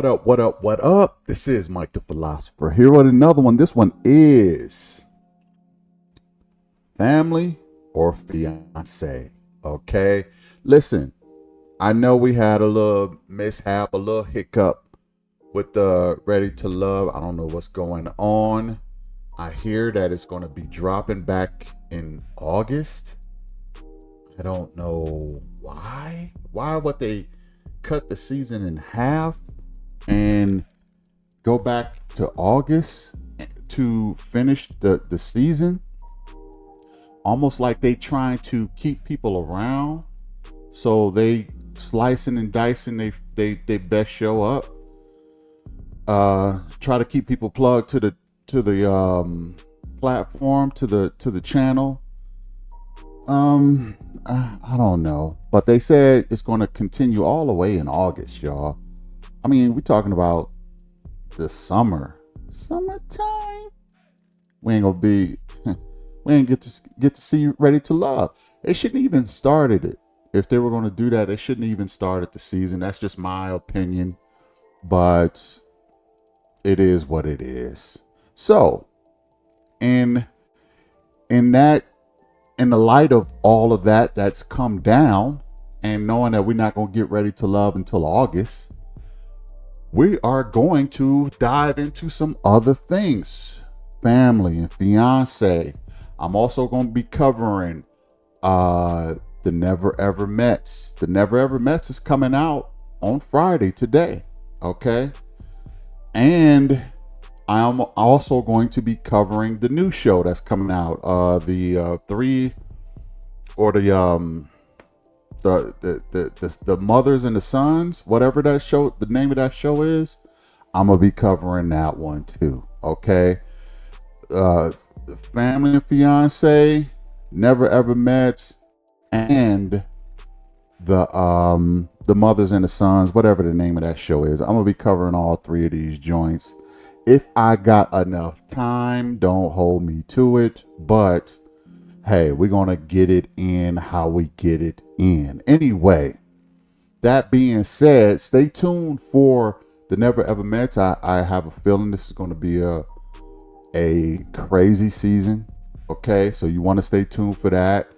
up, what up, what up? This is Mike the Philosopher here with another one. This one is family or fiance. Okay. Listen, I know we had a little mishap, a little hiccup with the Ready to Love. I don't know what's going on. I hear that it's going to be dropping back in August. I don't know why. Why would they cut the season in half and go back to August to finish the season? Almost like they trying to keep people around, so they slicing and dicing they best show up. Try to keep people plugged to the platform, to the channel. I don't know, but they said it's going to continue all the way in August, y'all. I mean, we're talking about the summertime. We ain't gonna be, we ain't get to see Ready to Love. They shouldn't even started it. If they were going to do that, they shouldn't even started the season. That's just my opinion, but it is what it is. So, in the light of all of that that's come down, and knowing that we're not going to get Ready to Love until August, we are going to dive into some other things. Family and fiance. I'm also going to be covering the Never Ever Mets. The Never Ever Mets is coming out on Friday today. Okay. And I'm also going to be covering the new show that's coming out. The Mothers and the Sons, whatever that show, the name of that show is. I'm gonna be covering that one too. Okay. Family and fiance, Never Ever Met, and the Mothers and the Sons, whatever the name of that show is. I'm gonna be covering all three of these joints. If I got enough time, don't hold me to it, but hey, we're gonna get it in how we get it in. Anyway, that being said, stay tuned for the Never Ever Met. I have a feeling this is gonna be a crazy season. Okay, so you want to stay tuned for that.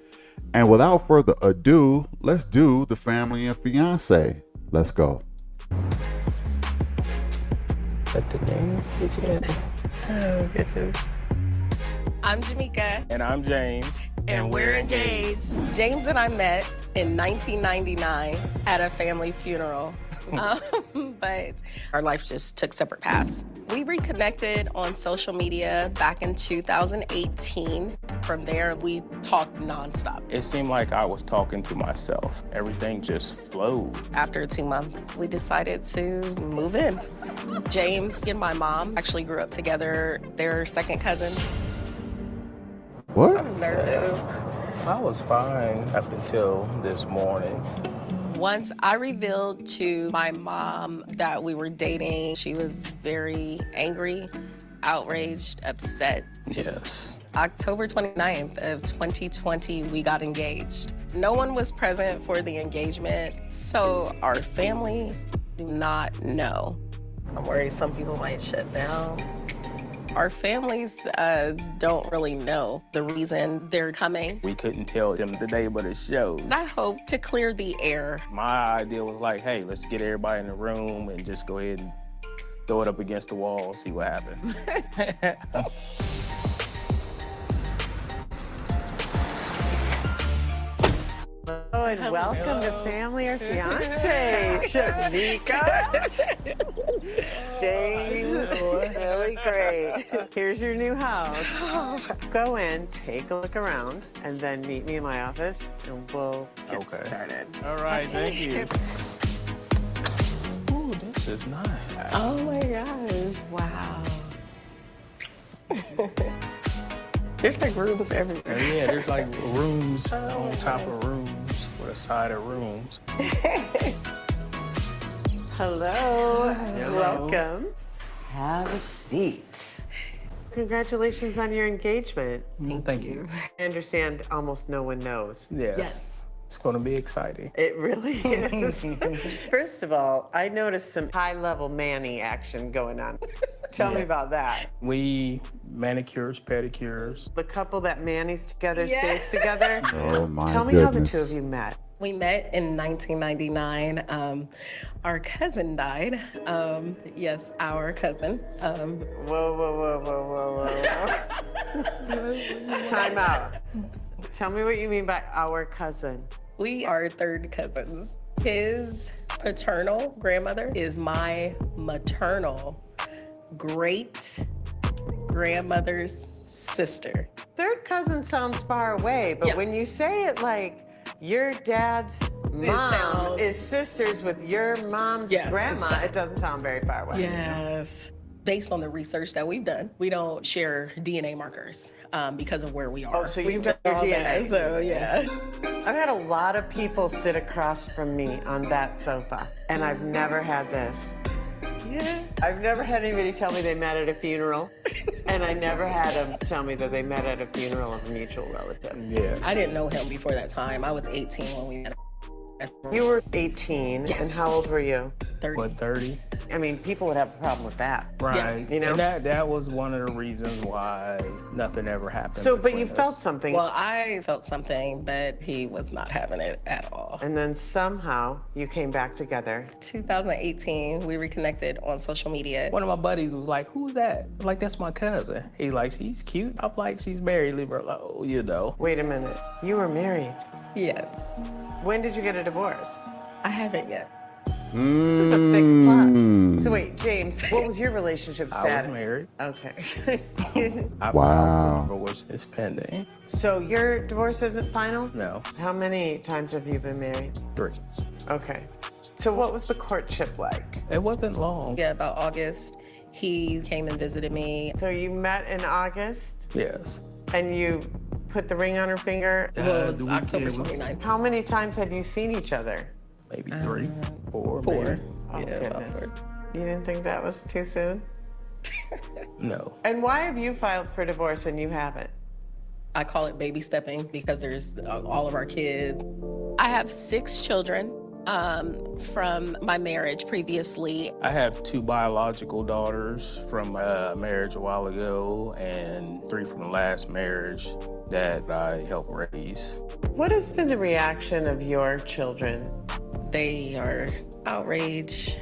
And without further ado, let's do the family and fiance. Let's go. Let the names begin. Oh, goodness. I'm Jamaica. And I'm James. And we're engaged. James and I met in 1999 at a family funeral. But our life just took separate paths. We reconnected on social media back in 2018. From there, we talked nonstop. It seemed like I was talking to myself. Everything just flowed. After 2 months, we decided to move in. James and my mom actually grew up together. They're second cousins. What? I'm nervous. I was fine up until this morning. Once I revealed to my mom that we were dating, she was very angry, outraged, upset. Yes. October 29th of 2020, we got engaged. No one was present for the engagement, so our families do not know. I'm worried some people might shut down. Our families don't really know the reason they're coming. We couldn't tell them the day, but it showed. I hope to clear the air. My idea was like, hey, let's get everybody in the room and just go ahead and throw it up against the wall, see what happens. Oh, and welcome to Family or Fiance, Shanika. James, really great. Here's your new house. Go in, take a look around, and then meet me in my office, and we'll get started. All right, thank you. Ooh, this is nice. Oh my gosh, wow. There's like rooms everywhere. Yeah, there's like rooms on top of rooms with a side of rooms. Hello. Hello. Welcome. Have a seat. Congratulations on your engagement. Thank you. I understand almost no one knows. Yes. Yes. It's going to be exciting. It really is. First of all, I noticed some high-level Manny action going on. Tell me about that. We manicures, pedicures. The couple that Manny's together stays together. Oh my Tell me goodness. how the two of you met. We met in 1999. Our cousin died. Yes, our cousin. Whoa. Time out. Tell me what you mean by our cousin. We are third cousins. His paternal grandmother is my maternal great grandmother's sister. Third cousin sounds far away, but Yeah. when you say it like your dad's mom sounds- is sisters with your mom's Yeah, grandma, it's- it doesn't sound very far away. Yes. Based on the research that we've done, we don't share DNA markers because of where we are. Oh, so We've you've done your all DNA. that, so yeah. I've had a lot of people sit across from me on that sofa, and I've never had this. Yeah. I've never had anybody tell me they met at a funeral, and I never had them tell me that they met at a funeral of a mutual relative. Yeah. I didn't know him before that time. I was 18 when we met. You were 18, and Yes. how old were you? 30. What, 30? I mean, people would have a problem with that. Right. Yes. You know? And that was one of the reasons why nothing ever happened. So, but you between felt us. something, Well, I felt something, but he was not having it at all. and then somehow you came back together. 2018, we reconnected on social media. One of my buddies was like, "Who's that?" I'm like, "That's my cousin." He's like, "She's cute." I'm like, "She's married." Leave her alone, you know. Wait a minute, you were married. Yes. When did you get a divorce? I haven't yet. This is a thick plot. So wait, James, what was your relationship I was status? married. Okay. I Wow. filed for divorce. It's pending. So your divorce isn't final? No, How many times have you been married? 3. Okay. So what was the courtship like? It wasn't long. Yeah, about August, he came and visited me. So you met in August Yes. and you put the ring on her finger. Well, it was the October weekend was 29th. How many times had you seen each other? Maybe 3, 4, 4. maybe. Oh, Yeah, about goodness. 4. You didn't think that was too soon? No. And why have you filed for divorce and you haven't? I call it baby stepping because there's all of our kids. I have 6 children from my marriage previously. I have 2 biological daughters from a marriage a while ago and 3 from the last marriage that I helped raise. What has been the reaction of your children? They are outraged,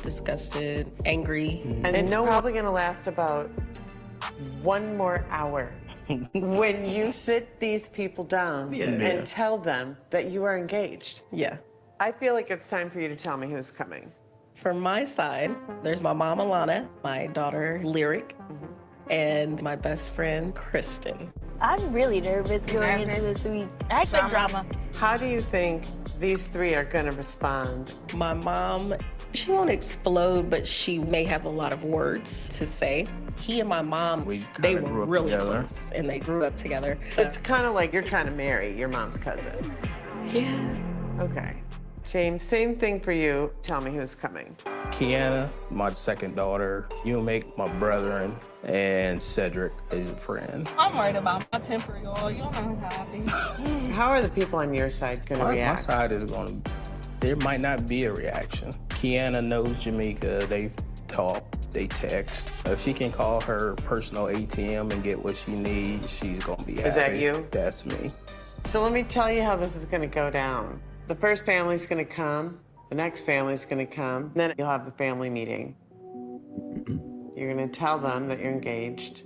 disgusted, angry. And it's probably going to last about 1 more hour. When you sit these people down and tell them that you are engaged. Yeah. I feel like it's time for you to tell me who's coming. From my side, there's my mom, Alana, my daughter, Lyric, and my best friend, Kristen. I'm really nervous going into this week. I expect drama. How do you think these 3 are going to respond? My mom, she won't explode, but she may have a lot of words to say. He and my mom, We they kinda were grew up really together. close, and they grew up together. It's kind of like you're trying to marry your mom's cousin. Yeah. Okay. James, same thing for you. Tell me who's coming. Kiana, my second daughter, you make my brother, and Cedric is a friend. I'm worried about my temper, y'all. Y'all know how I be. How are the people on your side going to My react? side is going to, there might not be a reaction. Kiana knows Jamaica. They've talked, they text. If she can call her personal ATM and get what she needs, she's going to be happy. Is that you? That's me. So let me tell you how this is going to go down. The first family's going to come. The next family's going to come. Then you'll have the family meeting. You're going to tell them that you're engaged.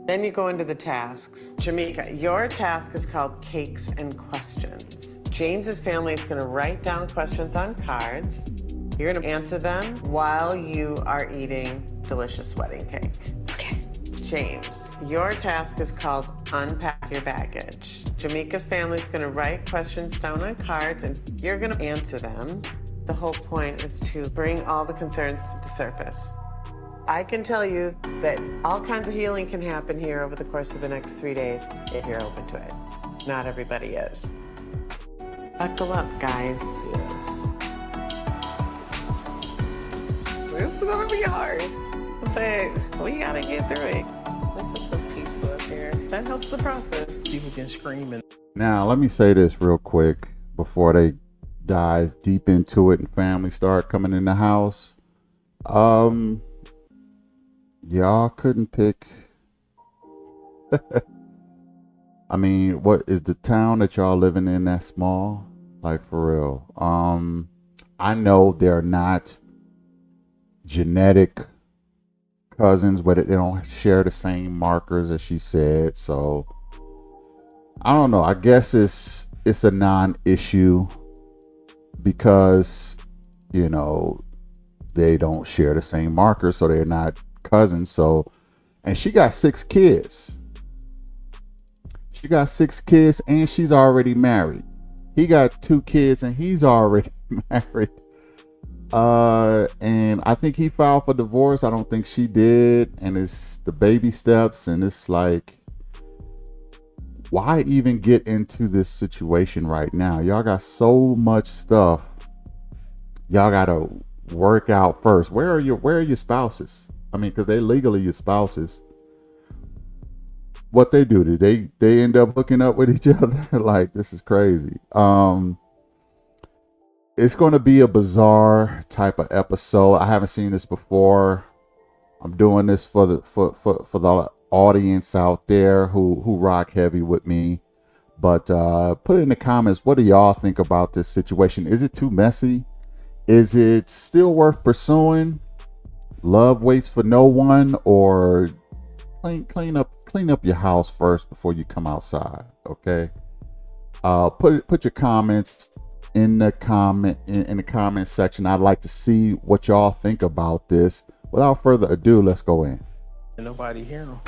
Then you go into the tasks. Jamaica, your task is called Cakes and Questions. James's family is going to write down questions on cards. You're going to answer them while you are eating delicious wedding cake. Okay. James, your task is called Unpack Your Baggage. Jamaica's family is going to write questions down on cards and you're going to answer them. The whole point is to bring all the concerns to the surface. I can tell you that all kinds of healing can happen here over the course of the next 3 days if you're open to it. Not everybody is. Buckle up, guys. Yes. This is gonna be hard, but we gotta get through it. This is so peaceful up here. That helps the process. People can scream and Now, let me say this real quick. before they dive deep into it and family start coming in the house. Y'all couldn't pick. I mean, what is the town that y'all living in that small? Like, for real. I know they're not genetic cousins, but they don't share the same markers, as she said. So I don't know. I guess it's a non-issue because, you know, they don't share the same markers, so they're not cousins. So, and she got 6 kids. She got 6 kids and she's already married. He got 2 kids and he's already married. And I think he filed for divorce. I don't think she did. And it's the baby steps, and it's like, why even get into this situation right now? Y'all got so much stuff y'all gotta work out first. Where are your spouses? I mean, because they legally your spouses. What they do? Did they end up hooking up with each other? Like, this is crazy. It's going to be a bizarre type of episode. I haven't seen this before. I'm doing this for the audience out there who rock heavy with me. But put it in the comments. What do y'all think about this situation? Is it too messy? Is it still worth pursuing? Love waits for no one, or clean up your house first before you come outside. Okay. Put your comments in the comment section. I'd like to see what y'all think about this. Without further ado, let's go in. Nobody hear them.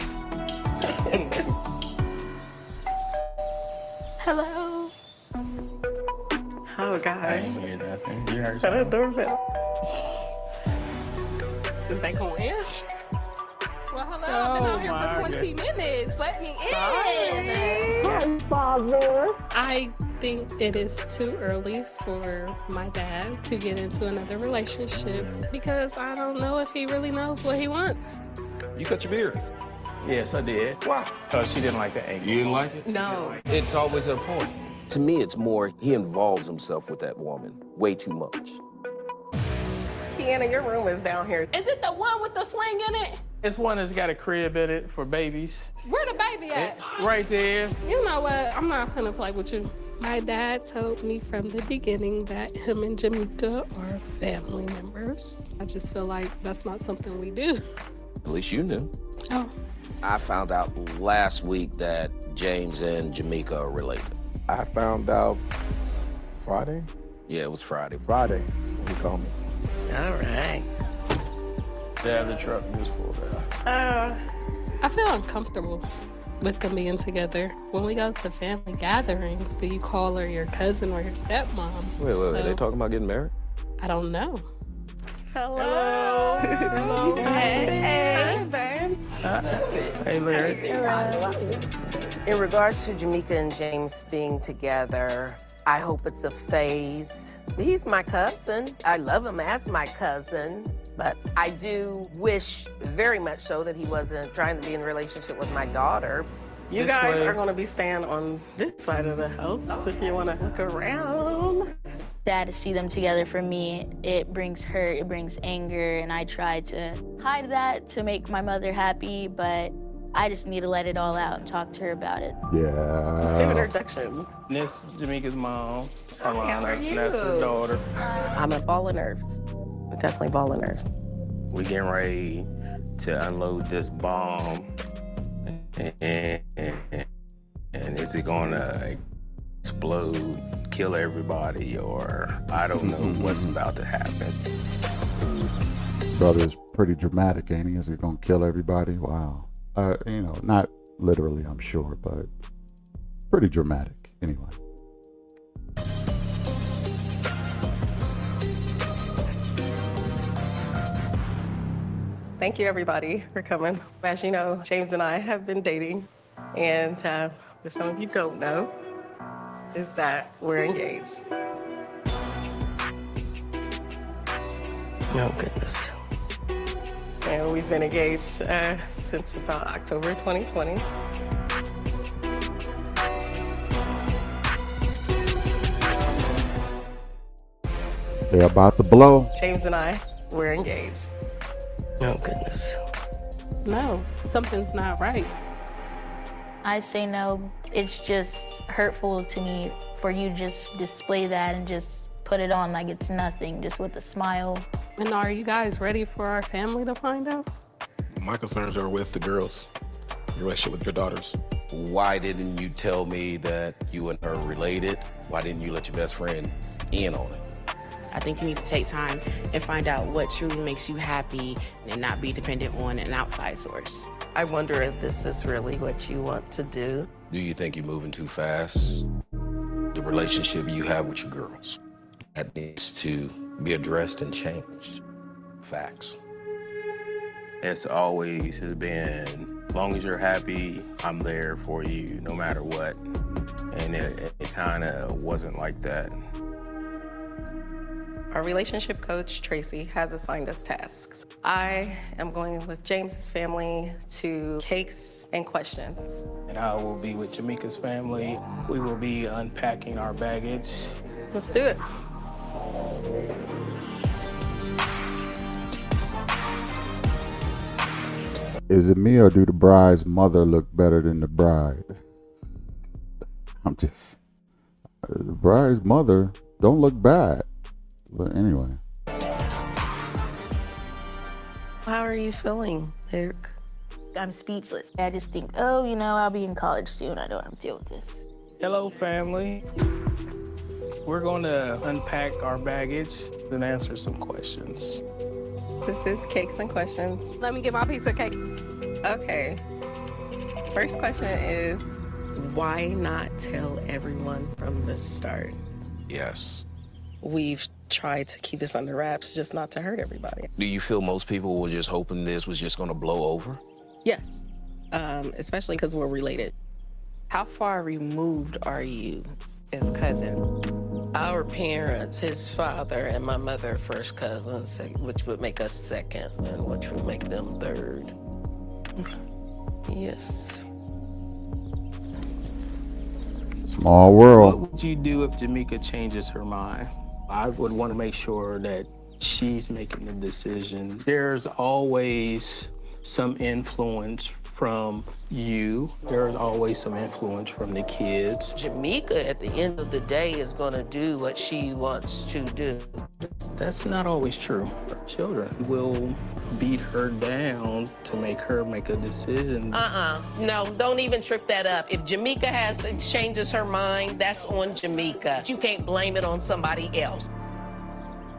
Hello. Oh I gosh. didn't hear nothing. You heard Shut the something? doorbell. Is that going in? Well, hello. I've been out here for 20 minutes. Let me in. Yes, Father. I think it is too early for my dad to get into another relationship because I don't know if he really knows what he wants. You cut your beard. Yes, I did. Why? Because she didn't like the ankle. You didn't like it? No. It's always at a point. To me, it's more he involves himself with that woman way too much. Kiana, your room is down here. Is it the one with the swing in it? It's one that's got a crib in it for babies. Where the baby at? Right there. You know what? I'm not finna play with you. My dad told me from the beginning that him and Jamaica are family members. I just feel like that's not something we do. At least you knew. Oh. I found out last week that James and Jamaica are related. I found out Friday. Yeah, it was Friday. Friday, when he called me. All right. Yeah, the truck just pulled out. I feel uncomfortable with them being together. When we go to family gatherings, do you call her your cousin or your stepmom? Wait, So, they talking about getting married? I don't know. Hello. Hello. Hey, babe. Hey, Larry. In regards to Jamaica and James being together, I hope it's a phase. He's my cousin. I love him as my cousin, but I do wish very much so that he wasn't trying to be in a relationship with my daughter. You This guys way. are going to be staying on this side of the house if you want to look around. Sad to see them together for me. It brings hurt, it brings anger, and I try to hide that to make my mother happy, but I just need to let it all out and talk to her about it. Let's do Yeah. introductions. This is Jamaica's mom, How Alana. are And that's her you? daughter. I'm a ball of nerves. Definitely ball of nerves. We getting ready to unload this bomb. And is it gonna explode, kill everybody, or I don't know what's about to happen. Brother's pretty dramatic, ain't he? Is he gonna kill everybody? Wow. Not literally, I'm sure, but pretty dramatic anyway. Thank you, everybody, for coming. As you know, James and I have been dating, and what some of you don't know is that we're engaged. Oh, goodness. And we've been engaged since about October 2020. They're about to blow. James and I, we're engaged. Oh, goodness. No, something's not right. I say no. It's just hurtful to me for you just display that and just put it on like it's nothing, just with a smile. And are you guys ready for our family to find out? My concerns are with the girls, your relationship with your daughters. Why didn't you tell me that you and her are related? Why didn't you let your best friend in on it? I think you need to take time and find out what truly makes you happy and not be dependent on an outside source. I wonder if this is really what you want to do. Do you think you're moving too fast? The relationship you have with your girls, that needs to be addressed and changed. Facts. It's always has been, as long as you're happy, I'm there for you no matter what. And it kind of wasn't like that. Our relationship coach, Tracy, has assigned us tasks. I am going with James's family to Cakes and Questions. And I will be with Jamaica's family. We will be unpacking our baggage. Let's do it. Is it me or do the bride's mother look better than the bride? The bride's mother don't look bad. But anyway. How are you feeling, Eric? I'm speechless. I just think, oh, I'll be in college soon. I don't have to deal with this. Hello, family. We're going to unpack our baggage and answer some questions. This is Cakes and Questions. Let me get my piece of cake. Okay. First question is, why not tell everyone from the start? Yes. We've tried to keep this under wraps, just not to hurt everybody. Do you feel most people were just hoping this was just going to blow over? Yes, especially because we're related. How far removed are you as cousins? Our parents, his father and my mother, first cousins, which would make us second, and which would make them third. Yes. Small world. What would you do if Jamaica changes her mind? I would want to make sure that she's making the decision. There's always some influence from you. There's always some influence from the kids. Jamaica, at the end of the day, is going to do what she wants to do. That's not always true. Her children will beat her down to make her make a decision. No, don't even trip that up. If Jamaica changes her mind, that's on Jamaica. You can't blame it on somebody else.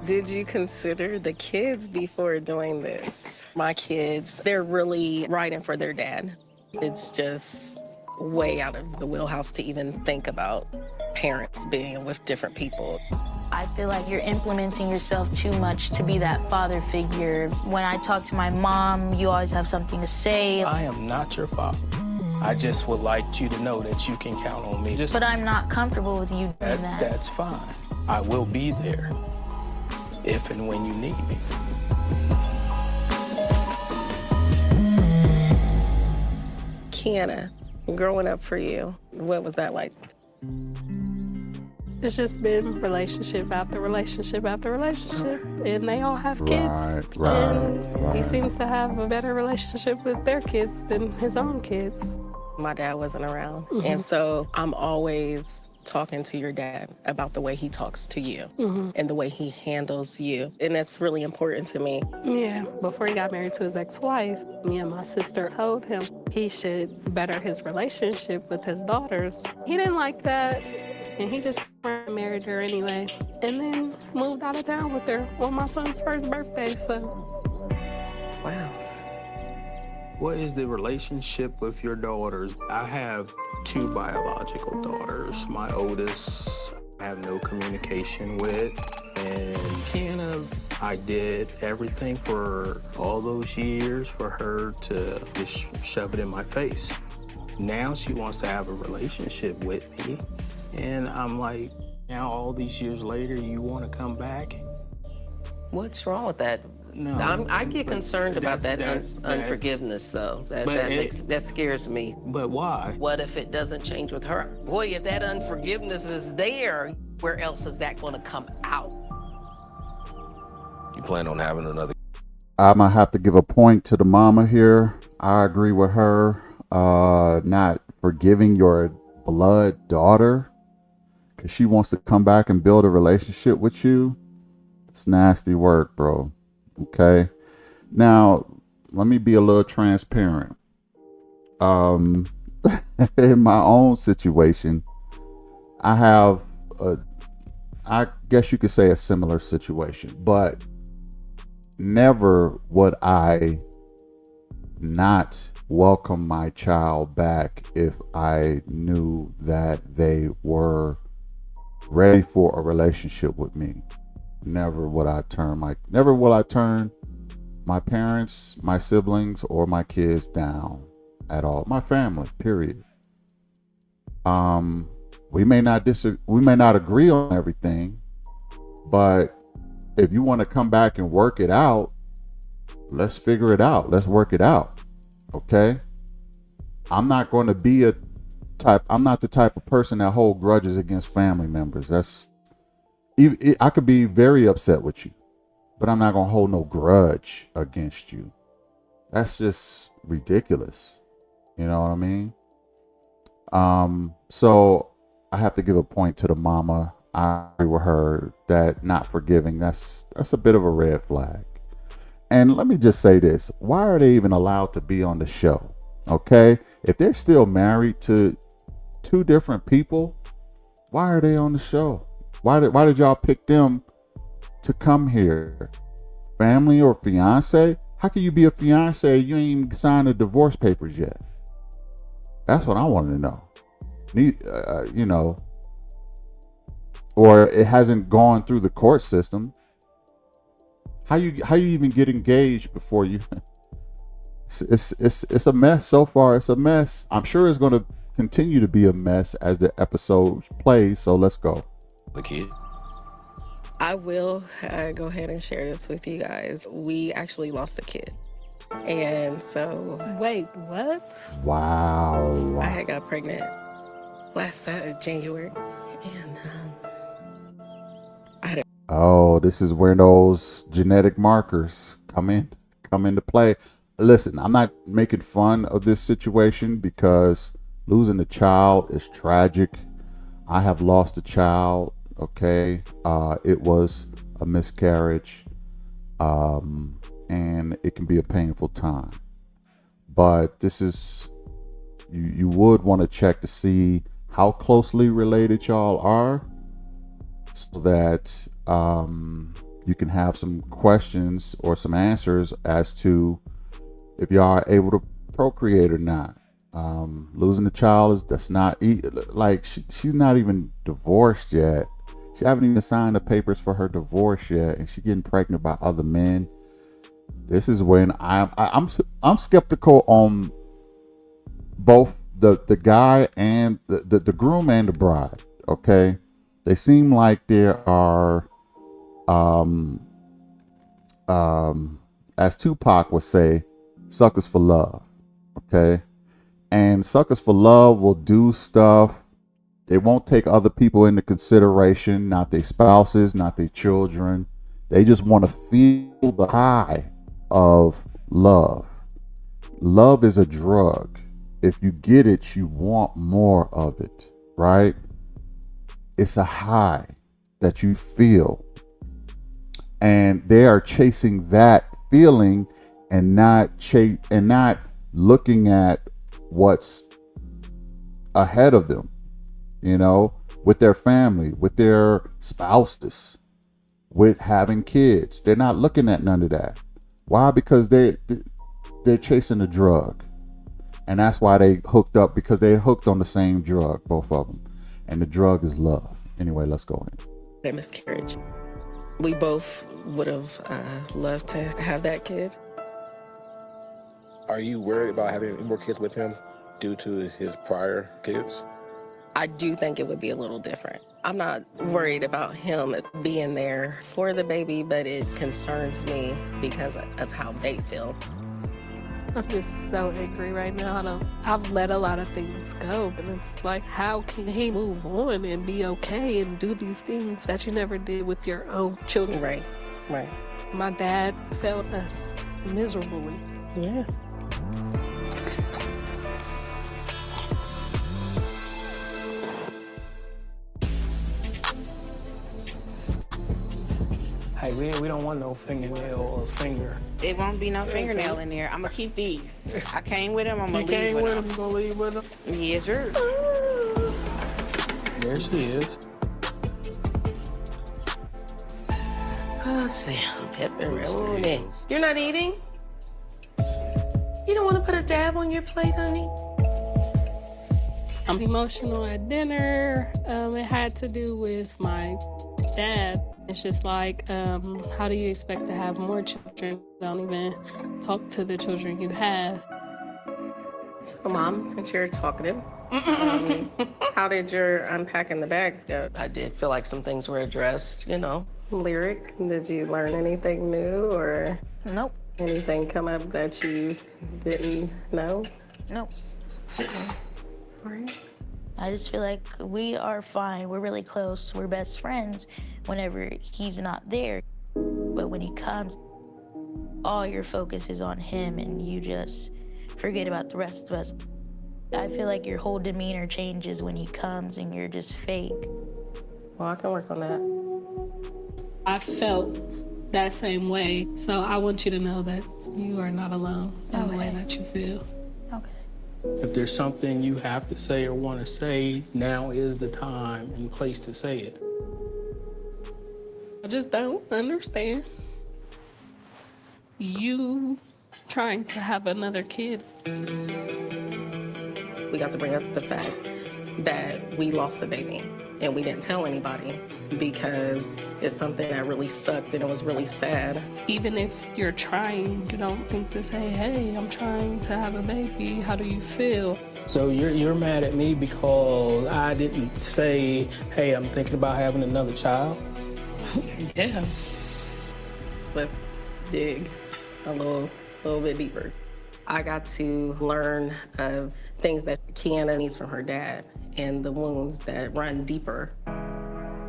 Did you consider the kids before doing this? My kids, they're really riding for their dad. It's just way out of the wheelhouse to even think about parents being with different people. I feel like you're implementing yourself too much to be that father figure. When I talk to my mom, you always have something to say. I am not your father. I just would like you to know that you can count on me. But I'm not comfortable with you doing that. That's fine. I will be there if and when you need me. Kiana, growing up for you, what was that like? It's just been relationship after relationship after relationship, and they all have kids. And he seems to have a better relationship with their kids than his own kids. My dad wasn't around, and so I'm always talking to your dad about the way he talks to you and the way he handles you, and that's really important to me. Yeah, before he got married to his ex-wife, me and my sister told him he should better his relationship with his daughters. He didn't like that, and he just married her anyway, and then moved out of town with her on my son's first birthday, so. Wow. What is the relationship with your daughters? I have 2 biological daughters. My oldest, I have no communication with. And Kiana, I did everything for all those years for her to just shove it in my face. Now she wants to have a relationship with me. And I'm like, now all these years later, you want to come back? What's wrong with that? No. I get concerned about that unforgiveness, though. That scares me. But why? What if it doesn't change with her? Boy, if that unforgiveness is there, where else is that going to come out? plan on having another? I'm gonna have to give a point to the mama here. I agree with her. Not forgiving your blood daughter because she wants to come back and build a relationship with you. It's nasty work, bro. Okay. Now, let me be a little transparent. Um, in my own situation, I have I guess you could say a similar situation, but never would I not welcome my child back if I knew that they were ready for a relationship with me. Never will I turn my parents, my siblings, or my kids down at all. My family, period. We may not agree on everything, but if you want to come back and work it out, let's figure it out. Let's work it out. Okay? I'm not the type of person that hold grudges against family members. I could be very upset with you, but I'm not going to hold no grudge against you. That's just ridiculous. You know what I mean? So I have to give a point to the mama. I agree with her that not forgiving, that's a bit of a red flag. And let me just say this. Why are they even allowed to be on the show? Okay? If they're still married to two different people, why are they on the show? Why did y'all pick them to come here? Family or fiance? How can you be a fiance? You ain't even signed the divorce papers yet. That's what I want to know. You know, or it hasn't gone through the court system. How you even get engaged before you? It's a mess so far. It's a mess. I'm sure it's going to continue to be a mess as the episode plays. So let's go. The kid. I will go ahead and share this with you guys. We actually lost a kid. And so... Wait, what? Wow. I had got pregnant last January. And I had a... Oh, this is where those genetic markers come into play. Listen, I'm not making fun of this situation because losing a child is tragic. I have lost a child. Okay. It was a miscarriage. And it can be a painful time. But this is, you would want to check to see how closely related y'all are so that you can have some questions or some answers as to if y'all are able to procreate or not. Losing a child that's not like she's not even divorced yet. She haven't even signed the papers for her divorce yet, and she's getting pregnant by other men. This is when I'm skeptical on both the guy and the groom and the bride. Okay, they seem like there are as Tupac would say, suckers for love. Okay, and suckers for love will do stuff. They won't take other people into consideration, not their spouses, not their children. They just want to feel the high of love. Love is a drug. If you get it, you want more of it, right? It's a high that you feel. And they are chasing that feeling and not looking at what's ahead of them, you know, with their family, with their spouses, with having kids. They're not looking at none of that. Why? Because they're chasing a drug. And that's why they hooked up, because they hooked on the same drug, both of them. And the drug is love. Anyway, let's go in. A miscarriage. We both would have loved to have that kid. Are you worried about having any more kids with him due to his prior kids? I do think it would be a little different. I'm not worried about him being there for the baby, but it concerns me because of how they feel. I'm just so angry right now. I've let a lot of things go, but it's like, how can he move on and be okay and do these things that you never did with your own children? Right. Right. My dad failed us miserably. Yeah. Hey, we don't want no fingernail or finger. It won't be no fingernail in there. I'm gonna keep these. I came with them. I'm You gonna leave came with with them. him, you gonna leave with him? Yes, sir. There she is. Let's see. Pepperoni. You're not eating? You don't want to put a dab on your plate, honey? I'm emotional at dinner. It had to do with my dad. It's just like, how do you expect to have more children? Don't even talk to the children you have. So, Mom, since you're talkative, how did your unpacking the bags go? I did feel like some things were addressed, you know. Lyric, did you learn anything new or Nope. anything come up that you didn't know? Nope. All right. I just feel like we are fine. We're really close. We're best friends whenever he's not there. But when he comes, all your focus is on him and you just forget about the rest of us. I feel like your whole demeanor changes when he comes and you're just fake. Well, I can work on that. I felt that same way. So I want you to know that you are not alone in the way that you feel. Okay. If there's something you have to say or want to say, now is the time and place to say it. I just don't understand you trying to have another kid. We got to bring up the fact that we lost the baby and we didn't tell anybody because it's something that really sucked and it was really sad. Even if you're trying, you don't think to say, hey, I'm trying to have a baby. How do you feel? So you're mad at me because I didn't say, hey, I'm thinking about having another child? Yeah. Let's dig a little bit deeper. I got to learn of things that Kiana needs from her dad and the wounds that run deeper.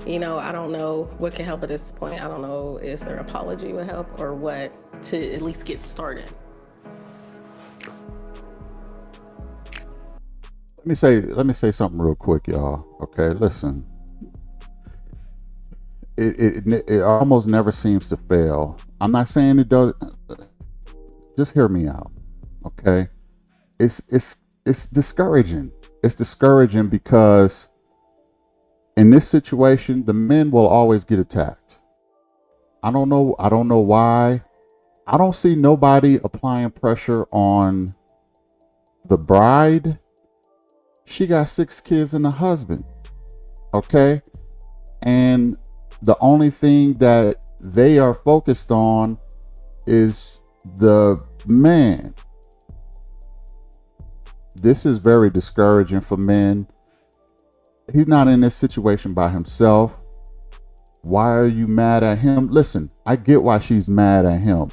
You know, I don't know what can help at this point. I don't know if her apology would help or what to at least get started. Let me say something real quick, y'all. Okay, listen. It almost never seems to fail. I'm not saying it does. Just hear me out. Okay, it's discouraging. It's discouraging because in this situation, the men will always get attacked. I don't know why. I don't see nobody applying pressure on the bride. She got 6 kids and a husband. Okay, and the only thing that they are focused on is the man. This is very discouraging for men. He's not in this situation by himself. Why are you mad at him? Listen, I get why she's mad at him.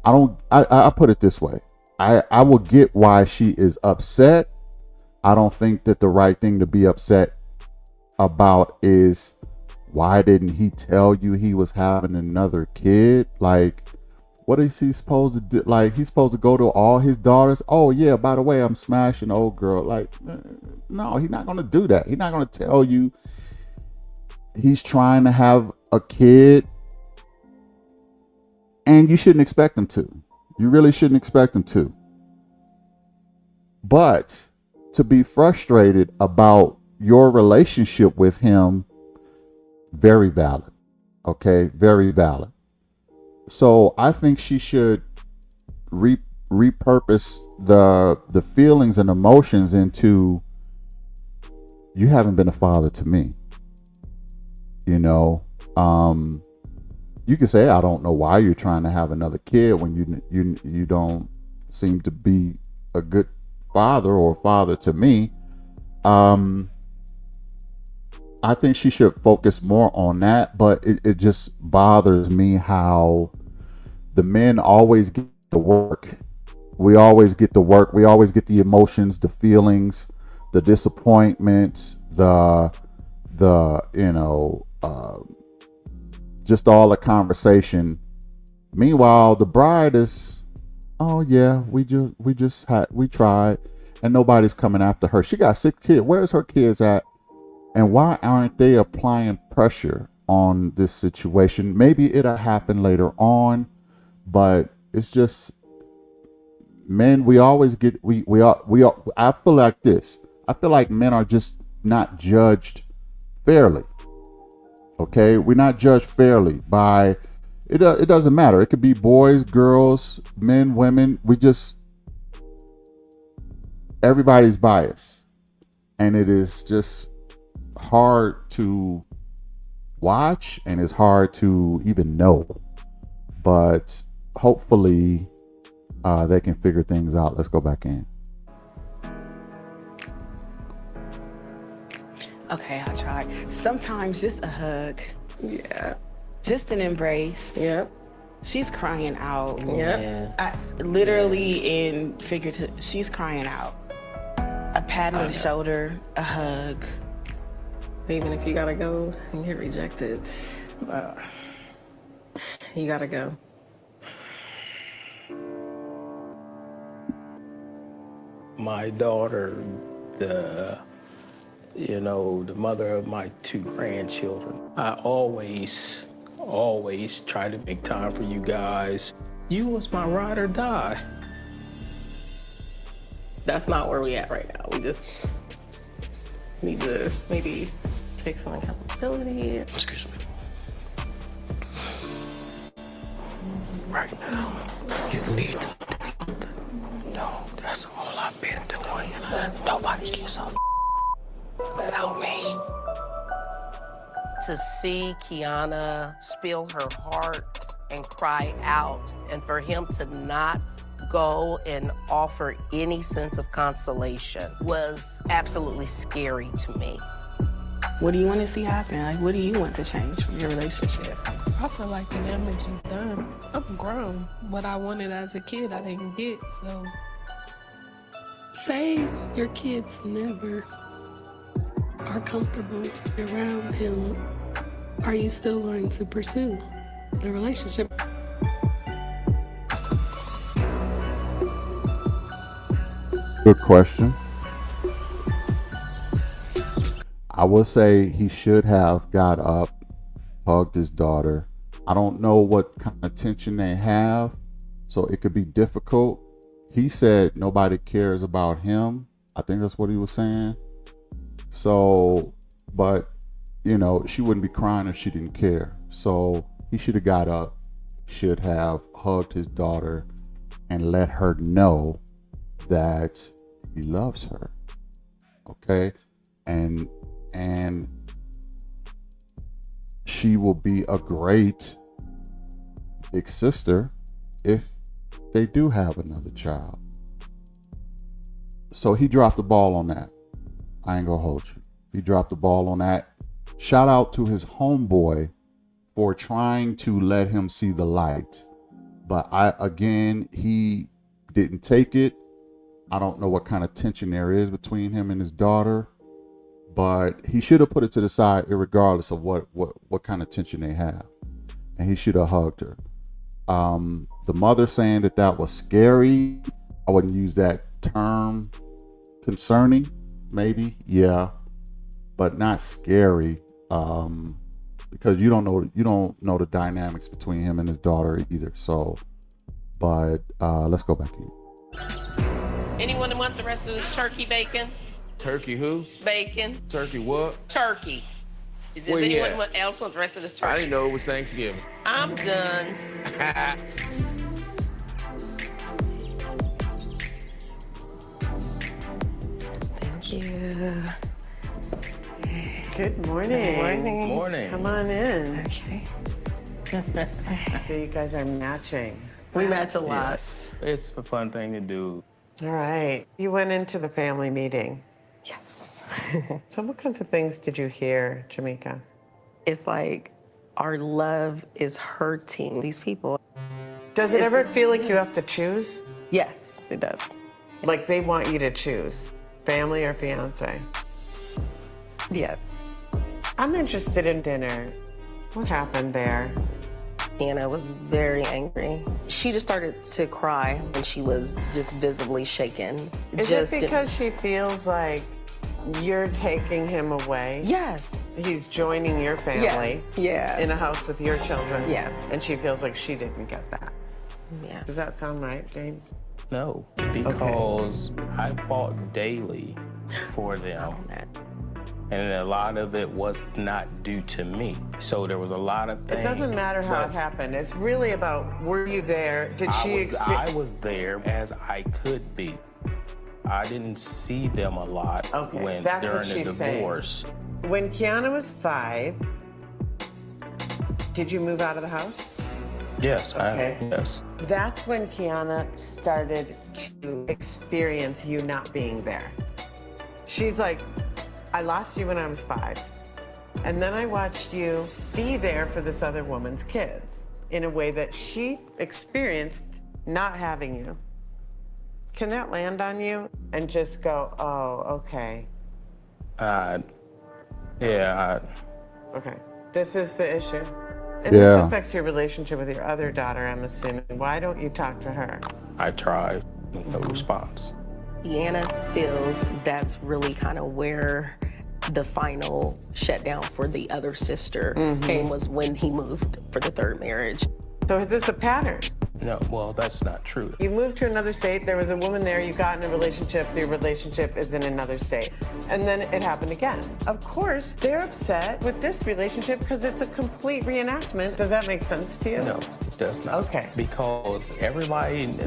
I put it this way. I will get why she is upset. I don't think that the right thing to be upset about is, why didn't he tell you he was having another kid? Like, what is he supposed to do? Like, he's supposed to go to all his daughters. Oh yeah, by the way, I'm smashing old girl. Like, no, he's not going to do that. He's not going to tell you he's trying to have a kid. And you shouldn't expect him to. You really shouldn't expect him to. But to be frustrated about your relationship with him, very valid. Okay, very valid. So I think she should repurpose the feelings and emotions into, you haven't been a father to me. You know, you can say, I don't know why you're trying to have another kid when you don't seem to be a good father or father to me. I think she should focus more on that, but it just bothers me how the men always get the work. We always get the work. We always get the emotions, the feelings, the disappointment, the just all the conversation. Meanwhile, the bride is, oh yeah, we tried, and nobody's coming after her. She got 6 kids. Where's her kids at? And why aren't they applying pressure on this situation? Maybe it'll happen later on, but it's just, men, we always get, I feel like this. I feel like men are just not judged fairly. Okay? We're not judged fairly by, it doesn't matter. It could be boys, girls, men, women. Everybody's biased. And it is just hard to watch, and it's hard to even know. But hopefully they can figure things out. Let's go back in. Okay, I'll try. Sometimes just a hug, Yeah. just an embrace. Yep. She's crying out. Yep. Literally and figurative, she's crying out. A pat on the shoulder, a hug. Even if you gotta go and get rejected, you gotta go. My daughter, the mother of my 2 grandchildren. I always try to make time for you guys. You was my ride or die. That's not where we at right now. We just need to maybe take some accountability. Excuse me. Right now, you need to do something. No, that's all I've been doing. Nobody gets up without me. To see Kiana spill her heart and cry out, and for him to not go and offer any sense of consolation was absolutely scary to me. What do you want to see happen? Like, what do you want to change from your relationship? I feel like the damage is done. I'm grown. What I wanted as a kid, I didn't get, so. Say your kids never are comfortable around him. Are you still going to pursue the relationship? Good question. I would say he should have got up, hugged his daughter. I don't know what kind of tension they have, so it could be difficult. He said nobody cares about him. I think that's what he was saying. So, but, she wouldn't be crying if she didn't care. So he should have got up, should have hugged his daughter and let her know that he loves her. Okay? And she will be a great big sister if they do have another child. So he dropped the ball on that. I ain't gonna hold you. He dropped the ball on that. Shout out to his homeboy for trying to let him see the light. But he didn't take it. I don't know what kind of tension there is between him and his daughter, but he should have put it to the side regardless of what kind of tension they have. And he should have hugged her. The mother saying that was scary. I wouldn't use that term. Concerning, maybe, yeah, but not scary, because you don't know the dynamics between him and his daughter either. So, but let's go back in. Anyone want the rest of this turkey bacon? Turkey who? Bacon. Turkey what? Turkey. Does Where you anyone at? else want the rest of this I turkey? didn't know it was Thanksgiving. I'm done. Thank you. Good morning. Morning. Come on in. Okay. So you guys are matching. We match a lot. Yes, it's a fun thing to do. All right. You went into the family meeting. Yes. So what kinds of things did you hear, Jamaica? It's like our love is hurting these people. Does it ever feel like you have to choose? Yes, it does. Like they want you to choose family or fiance? Yes. I'm interested in dinner. What happened there? Anna was very angry. She just started to cry and she was just visibly shaken. Is just it because she feels like you're taking him away? Yes. He's joining your family Yeah. in a house with your children. Yeah. And she feels like she didn't get that. Yeah. Does that sound right, James? No, because I fought daily for them. And a lot of it was not due to me. So there was a lot of things. It doesn't matter how it happened. It's really about, were you there? Did she experience? I was there as I could be. I didn't see them a lot Okay, that's what during the she's saying. divorce. When Kiana was 5, did you move out of the house? Yes, Okay. yes. That's when Kiana started to experience you not being there. She's like, I lost you when I was 5. And then I watched you be there for this other woman's kids in a way that she experienced not having you. Can that land on you and just go, oh, okay. Okay, this is the issue. And this affects your relationship with your other daughter, I'm assuming. Why don't you talk to her? I tried, no response. Anna feels that's really kind of where the final shutdown for the other sister came, was when he moved for the 3rd marriage. So is this a pattern? No, well, that's not true. You moved to another state, there was a woman there, you got in a relationship, your relationship is in another state. And then it happened again. Of course, they're upset with this relationship because it's a complete reenactment. Does that make sense to you? No, it does not. Okay. Because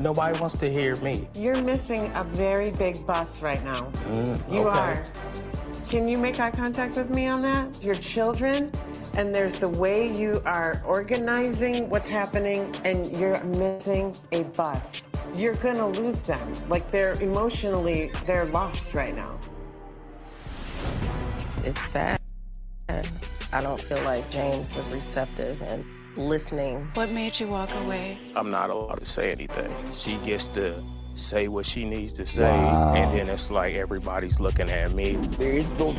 nobody wants to hear me. You're missing a very big bus right now. You okay. are. Can you make eye contact with me on that? Your children, and there's the way you are organizing what's happening, and you're missing a bus. You're gonna lose them. Like, they're lost right now. It's sad. I don't feel like James was receptive and listening. What made you walk away? I'm not allowed to say anything. She gets to say what she needs to say, Wow. and then it's like everybody's looking at me.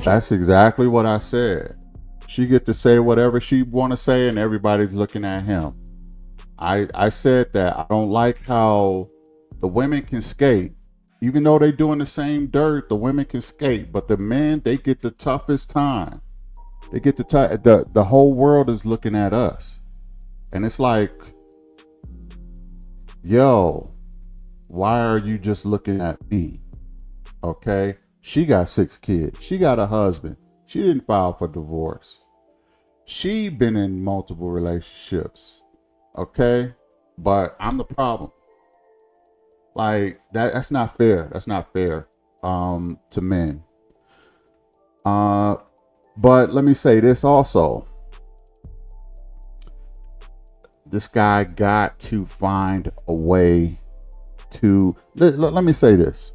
That's exactly what I said. She get to say whatever she want to say, and everybody's looking at him. I said that I don't like how the women can skate. Even though they doing the same dirt, the women can skate, but the men, they get the toughest time. They get the whole world is looking at us. And it's like, yo, why are you just looking at me? Okay? She got 6 kids. She got a husband. She didn't file for divorce. She been in multiple relationships. Okay? But I'm the problem. Like, that's not fair. That's not fair to men. But let me say this also. This guy got to find a way to, let me say this.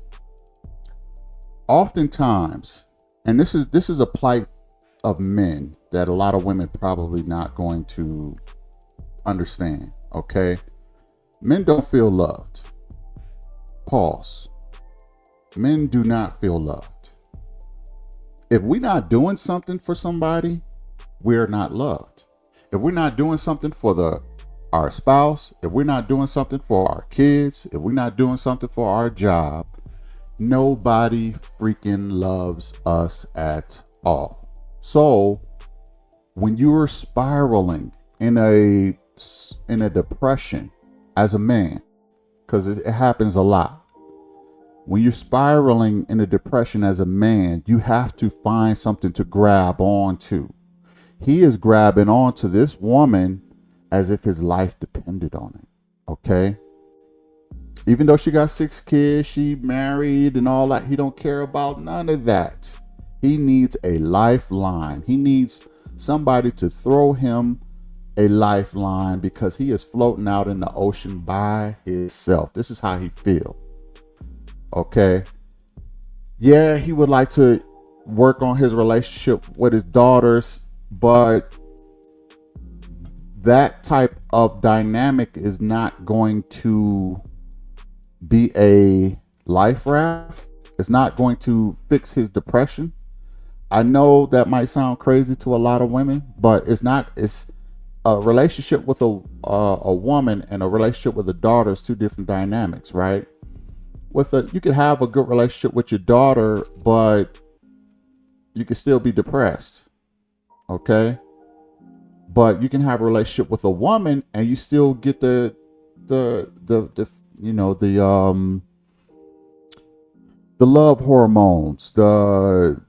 Oftentimes, and this is a plight of men that a lot of women probably not going to understand, okay? Men don't feel loved. Pause. Men do not feel loved. If we're not doing something for somebody, we're not loved. If we're not doing something for our spouse, if we're not doing something for our kids, if we're not doing something for our job, nobody freaking loves us at all. So when you're spiraling in a depression as a man, because it happens a lot. When you're spiraling in a depression as a man, you have to find something to grab onto. He is grabbing onto this woman as if his life depended on it. Okay? Even though she got 6 kids, she married and all that, he don't care about none of that. He needs a lifeline. He needs somebody to throw him a lifeline because he is floating out in the ocean by himself. This is how he feels. Okay. Yeah, he would like to work on his relationship with his daughters, but that type of dynamic is not going to be a life raft. It's not going to fix his depression. I know that might sound crazy to a lot of women, but it's not. a relationship with a woman and a relationship with a daughter is two different dynamics, right? You could have a good relationship with your daughter, but you can still be depressed, okay? But you can have a relationship with a woman and you still get the love hormones, the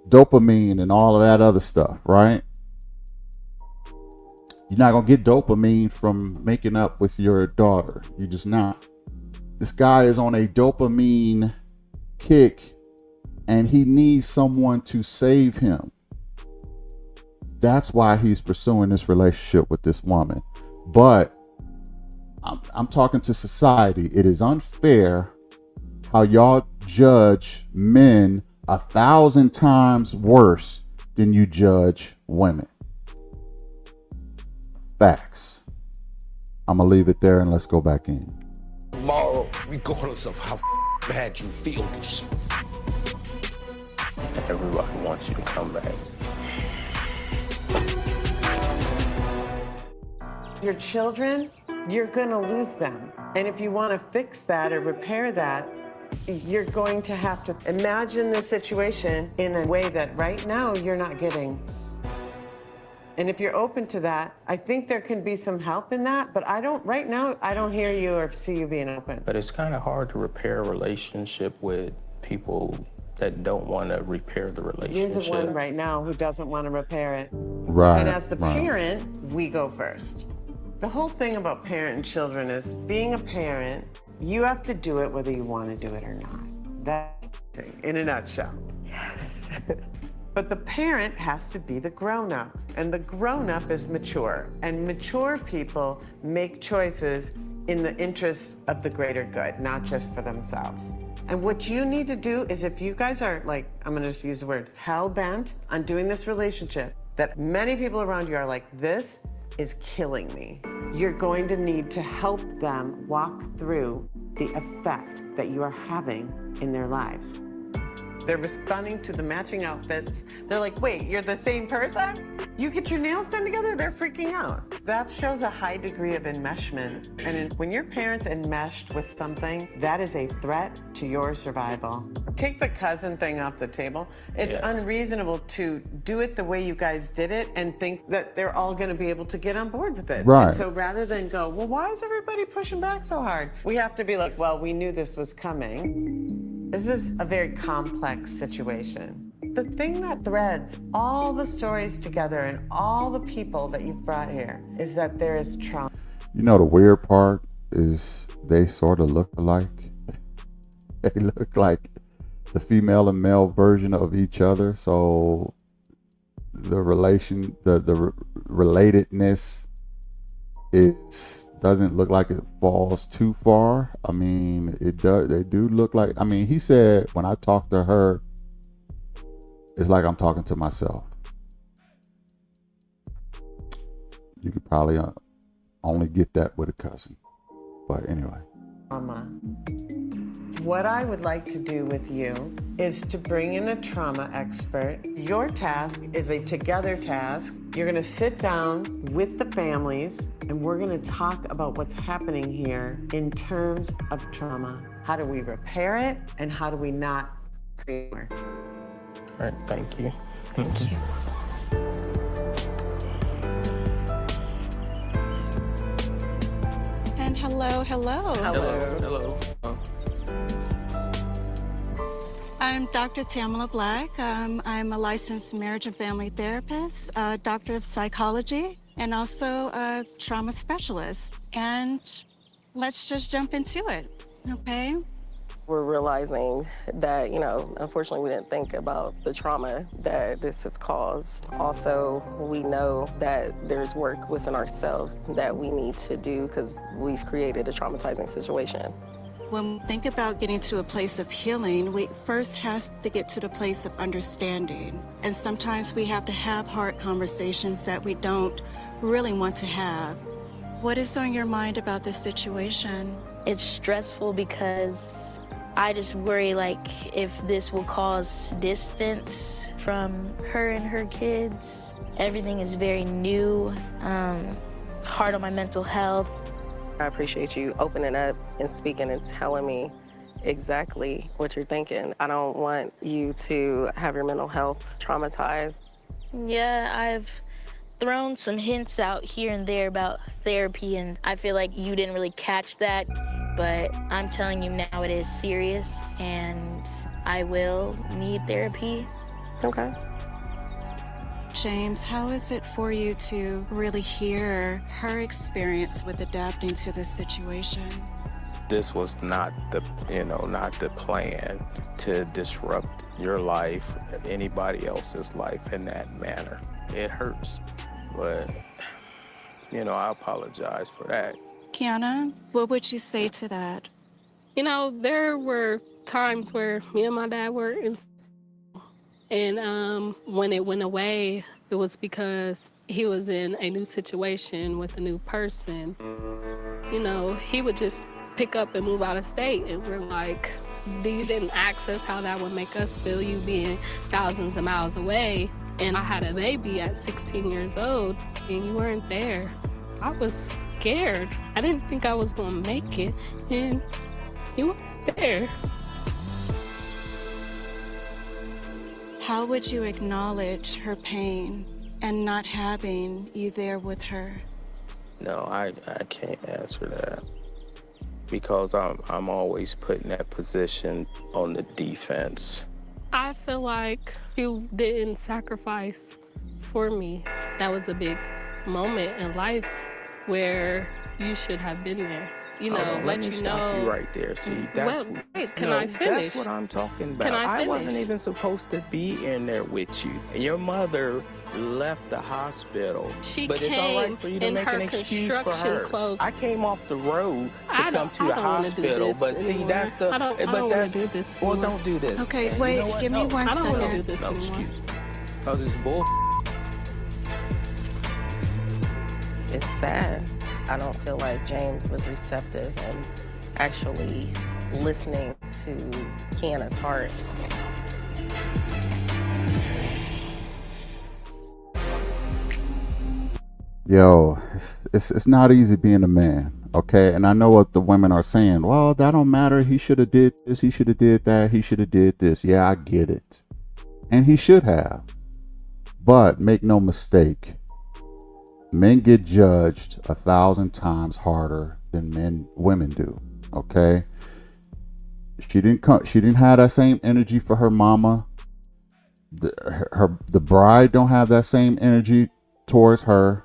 dopamine and all of that other stuff, right? You're not gonna get dopamine from making up with your daughter. You're just not. This guy is on a dopamine kick and he needs someone to save him. That's why he's pursuing this relationship with this woman. But I'm talking to society. It is unfair how y'all judge men 1,000 times worse than you judge women. Facts. I'm gonna leave it there and let's go back in. Tomorrow, regardless of how bad you feel. Everybody wants you to come back. Your children, you're going to lose them. And if you want to fix that or repair that, you're going to have to imagine the situation in a way that right now you're not getting. And if you're open to that, I think there can be some help in that, but right now, I don't hear you or see you being open. But it's kind of hard to repair a relationship with people that don't want to repair the relationship. You're the one right now who doesn't want to repair it. Right. And as the parent, we go first. The whole thing about parent and children is being a parent, you have to do it whether you want to do it or not. That's in a nutshell. Yes. But the parent has to be the grown-up, and the grown-up is mature. And mature people make choices in the interest of the greater good, not just for themselves. And what you need to do is, if you guys are like, I'm gonna just use the word, hell-bent on doing this relationship, that many people around you are like, this is killing me. You're going to need to help them walk through the effect that you are having in their lives. They're responding to the matching outfits. They're like, wait, you're the same person? You get your nails done together? They're freaking out. That shows a high degree of enmeshment. And when your parents enmeshed with something, that is a threat to your survival. Take the cousin thing off the table. It's unreasonable to do it the way you guys did it and think that they're all gonna be able to get on board with it. Right. And so rather than go, well, why is everybody pushing back so hard? We have to be like, well, we knew this was coming. This is a very complex situation. The thing that threads all the stories together and all the people that you've brought here is that there is trauma. You know, the weird part is they sort of look alike. They look like the female and male version of each other. So the relatedness doesn't look like it falls too far. I mean, it does. They do look like. I mean, he said when I talk to her, it's like I'm talking to myself. You could probably only get that with a cousin, but anyway. What I would like to do with you is to bring in a trauma expert. Your task is a together task. You're gonna sit down with the families and we're gonna talk about what's happening here in terms of trauma. How do we repair it and how do we not create more? All right, thank you. Thank you. And hello. Hello. I'm Dr. Tamala Black. I'm a licensed marriage and family therapist, a doctor of psychology, and also a trauma specialist. And let's just jump into it, okay? We're realizing that, unfortunately we didn't think about the trauma that this has caused. Also, we know that there's work within ourselves that we need to do because we've created a traumatizing situation. When we think about getting to a place of healing, we first have to get to the place of understanding. And sometimes we have to have hard conversations that we don't really want to have. What is on your mind about this situation? It's stressful because I just worry if this will cause distance from her and her kids. Everything is very new, hard on my mental health. I appreciate you opening up and speaking and telling me exactly what you're thinking. I don't want you to have your mental health traumatized. Yeah, I've thrown some hints out here and there about therapy, and I feel like you didn't really catch that, but I'm telling you now it is serious, and I will need therapy. Okay. James, how is it for you to really hear her experience with adapting to this situation? This was not the plan to disrupt your life, anybody else's life in that manner. It hurts, but I apologize for that. Kiana, what would you say to that? You know, there were times where me and my dad were in, and when it went away, it was because he was in a new situation with a new person. You know, he would just pick up and move out of state, and we're like, you didn't ask us how that would make us feel, you being thousands of miles away. And I had a baby at 16 years old, and you weren't there. I was scared. I didn't think I was gonna make it, and you weren't there. How would you acknowledge her pain and not having you there with her? No, I can't answer that because I'm always put in that position on the defense. I feel like you didn't sacrifice for me. That was a big moment in life where you should have been there. You know, Hold on, let let me you stop know. you right there. See, that's Well, wait, can I finish? That's what I'm talking about. Can I finish? wasn't even supposed to be in there with you. And your mother left the hospital. She but it's all right came for you to in make her an excuse for construction her. clothes. I came off the road to come to I the don't wanna do hospital, this but see, anymore. that's the. I don't wanna do this well, anymore. don't do this. Okay, And wait, you know what? give me No, one I don't wanna do second. this No, anymore. excuse me. Because it's bull. It's sad. I don't feel like James was receptive and actually listening to Kiana's heart. Yo, it's not easy being a man, okay? And I know what the women are saying. Well, that don't matter. He should have did this. He should have did that. He should have did this. Yeah, I get it. And he should have. But make no mistake, men get judged 1,000 times harder than women do, okay? She didn't have that same energy for her mama. The bride don't have that same energy towards her.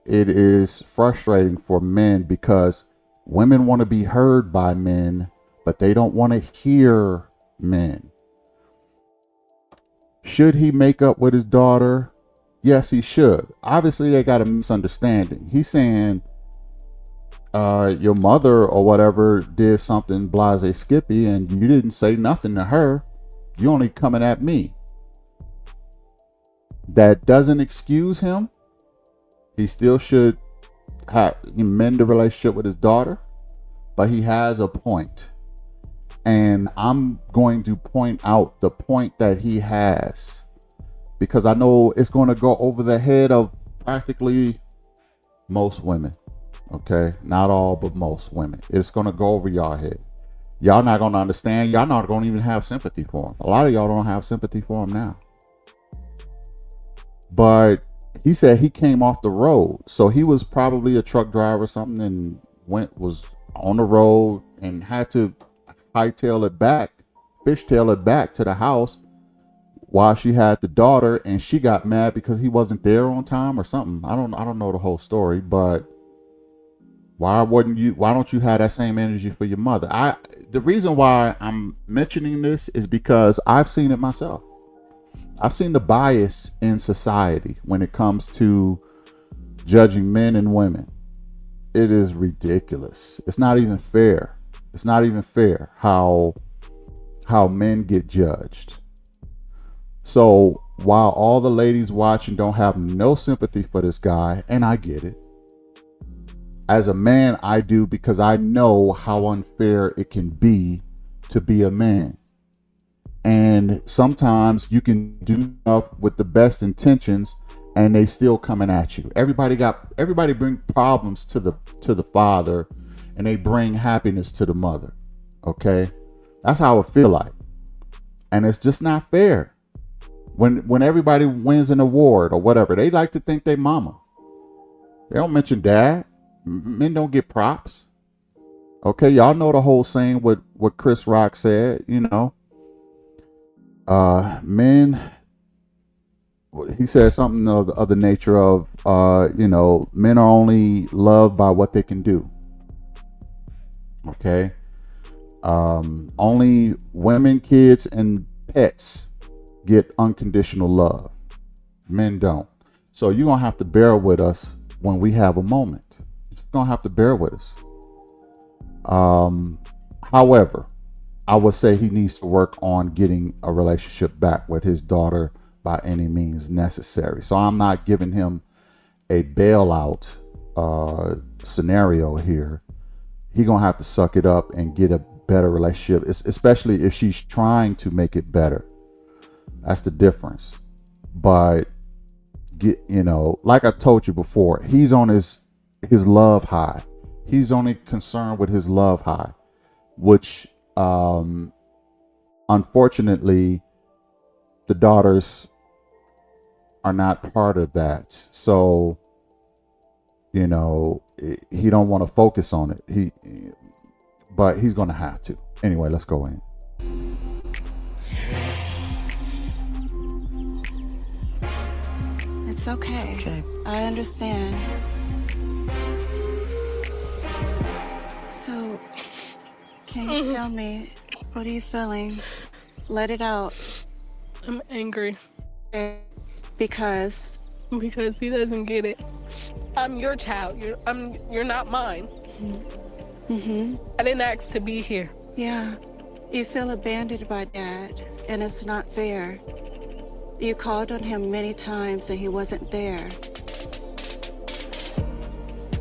It is frustrating for men because women want to be heard by men, but they don't want to hear men. Should he make up with his daughter? Yes, he should. Obviously, they got a misunderstanding. He's saying your mother or whatever did something blase skippy and you didn't say nothing to her. You only coming at me. That doesn't excuse him. He still should mend the relationship with his daughter, but he has a point. And I'm going to point out the point that he has because I know it's going to go over the head of practically most women. Okay, not all, but most women. It's going to go over y'all head. Y'all not going to understand. Y'all not going to even have sympathy for him. A lot of y'all don't have sympathy for him now. But he said he came off the road. So he was probably a truck driver or something and was on the road and had to fishtail it back to the house while she had the daughter, and she got mad because he wasn't there on time or something. I don't know the whole story, but why don't you have that same energy for your mother? The reason why I'm mentioning this is because I've seen it myself. I've seen the bias in society when it comes to judging men and women. It is ridiculous. It's not even fair. It's not even fair how men get judged. So while all the ladies watching don't have no sympathy for this guy, and I get it, as a man I do, because I know how unfair it can be to be a man. And sometimes you can do stuff with the best intentions and they still coming at you. Everybody bring problems to the father, and they bring happiness to the mother. Okay? That's how it feel like. And it's just not fair. When everybody wins an award or whatever, they like to think they mama. They don't mention dad. Men don't get props. Okay, y'all know the whole saying what Chris Rock said, men, he said something of the nature of men are only loved by what they can do. Okay. Only women, kids, and pets get unconditional love. Men don't. So you're gonna have to bear with us when we have a moment. You're gonna have to bear with us. However, I would say he needs to work on getting a relationship back with his daughter by any means necessary. So I'm not giving him a bailout scenario here. He gonna have to suck it up and get a better relationship, especially if she's trying to make it better. That's the difference. But like I told you before, he's on his love high. He's only concerned with his love high, which unfortunately the daughters are not part of that. So he don't want to focus on it. But he's gonna have to. Anyway, let's go in. It's okay. I understand. So, can you tell me, what are you feeling? Let it out. I'm angry. Because he doesn't get it. I'm your child. You're not mine. I didn't ask to be here. Yeah, you feel abandoned by Dad, and it's not fair. You called on him many times and he wasn't there.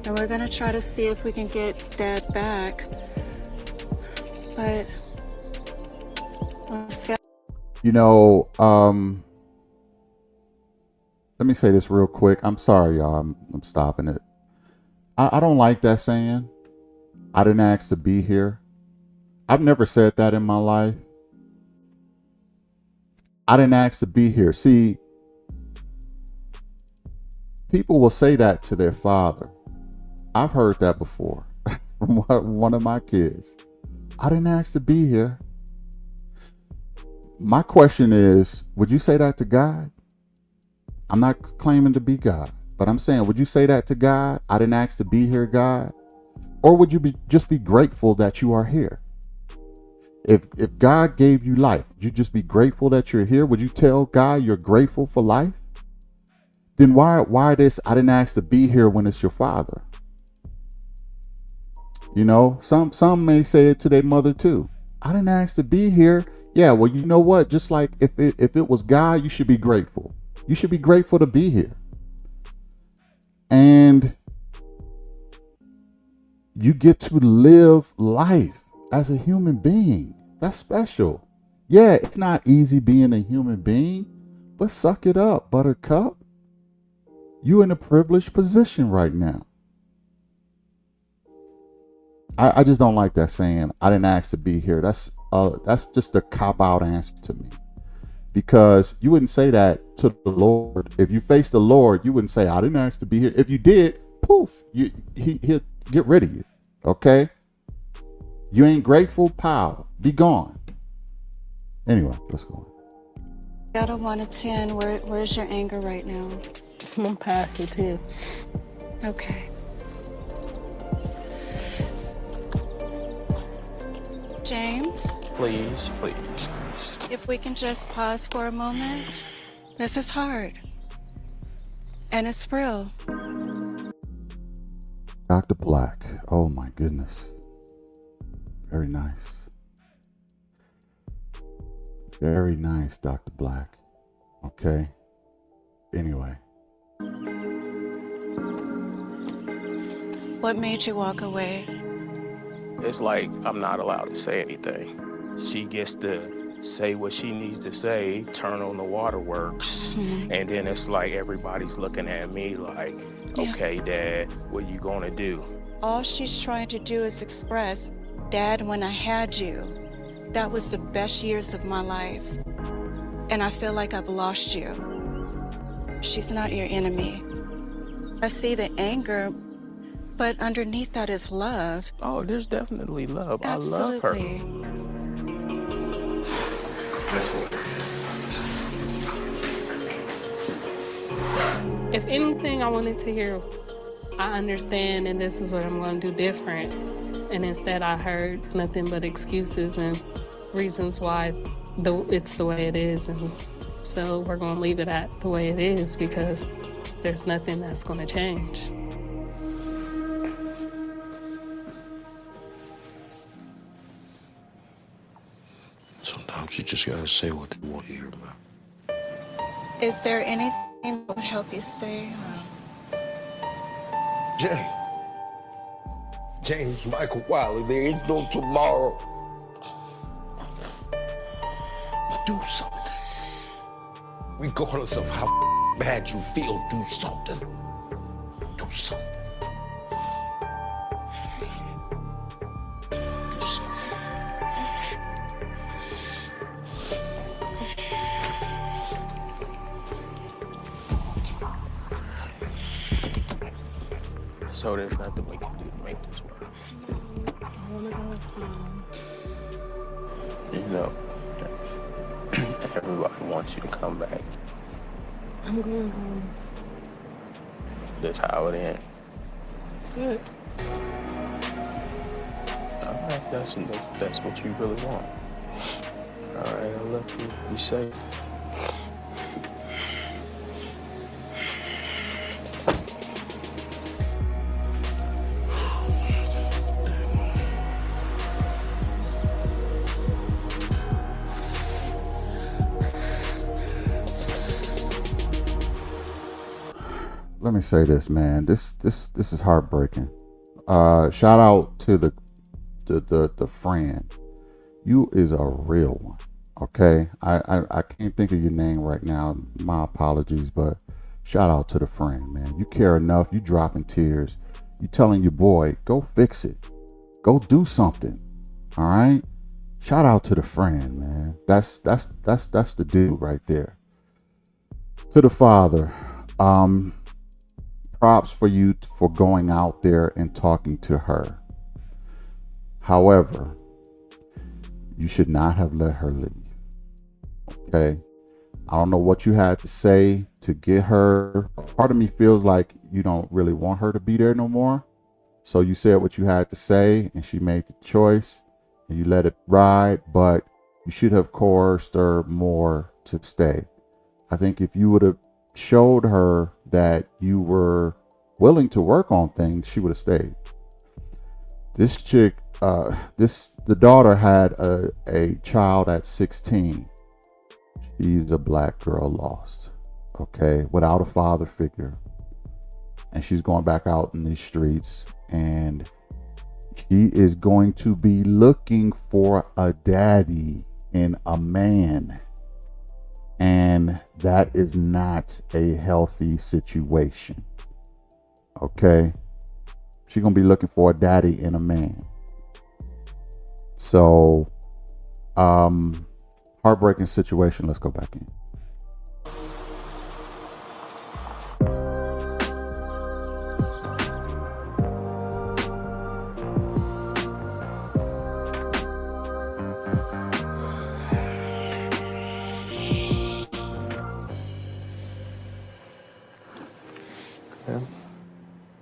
And we're gonna try to see if we can get Dad back. But let me say this real quick. I'm sorry, y'all. I'm stopping it. I don't like that saying. I didn't ask to be here. I've never said that in my life. I didn't ask to be here. See, people will say that to their father. I've heard that before from one of my kids. I didn't ask to be here. My question is, would you say that to God? I'm not claiming to be God, but I'm saying, would you say that to God? I didn't ask to be here, God. Or would you just be grateful that you are here? If God gave you life, would you just be grateful that you're here? Would you tell God you're grateful for life? Then why this, I didn't ask to be here, when it's your father? Some may say it to their mother too. I didn't ask to be here. Yeah, well, you know what? Just like if it was God, you should be grateful. You should be grateful to be here. And you get to live life as a human being. That's special. Yeah, it's not easy being a human being, but suck it up, buttercup. You're in a privileged position right now. I just don't like that saying, I didn't ask to be here. That's just a cop-out answer to me. Because you wouldn't say that to the Lord. If you face the Lord, you wouldn't say, I didn't ask to be here. If you did, poof, he'll get rid of you. Okay? You ain't grateful, pal. Be gone. Anyway, let's go. out of 1 to 10, where's your anger right now? I'm past the 10. Okay. James? Please. If we can just pause for a moment. This is hard. And it's real. Dr. Black. Oh my goodness. Very nice. Very nice, Dr. Black. Okay. Anyway. What made you walk away? It's like I'm not allowed to say anything. She gets to say what she needs to say, turn on the waterworks, and then it's like everybody's looking at me like, okay, Dad, what you gonna do? All she's trying to do is express, Dad, when I had you, that was the best years of my life. And I feel like I've lost you. She's not your enemy. I see the anger, but underneath that is love. Oh, there's definitely love. Absolutely. I love her. If anything, I wanted to hear, I understand and this is what I'm going to do different. And instead I heard nothing but excuses and reasons why it's the way it is. And so we're going to leave it at the way it is because there's nothing that's going to change. Sometimes you just gotta say what they want to hear, man. Is there anything that would help you stay? James Michael Wiley, there ain't no tomorrow. Do something. Regardless of how bad you feel, do something. Do something. Do something. So there's nothing we can do to make this work. I want to go home. You know, everybody wants you to come back. I'm going home. That's how it ends. That's it. All right, that's what you really want. All right, I love you. Be safe. Let me say this, man. This is heartbreaking. Shout out to the friend. You is a real one. Okay. I can't think of your name right now. My apologies, but shout out to the friend, man. You care enough. You dropping tears. You telling your boy, go fix it. Go do something. All right. Shout out to the friend, man. That's the dude right there. To the father, props for you for going out there and talking to her. However, you should not have let her leave. Okay. I don't know what you had to say to get her. Part of me feels like you don't really want her to be there no more. So you said what you had to say and she made the choice and you let it ride, but you should have coerced her more to stay. I think if you would have showed her that you were willing to work on things, she would have stayed. This chick, the daughter had a child at 16. She's a black girl lost, okay, without a father figure. And she's going back out in these streets and she is going to be looking for a daddy in a man. And that is not a healthy situation. Okay. She's going to be looking for a daddy in a man. So, heartbreaking situation. Let's go back in.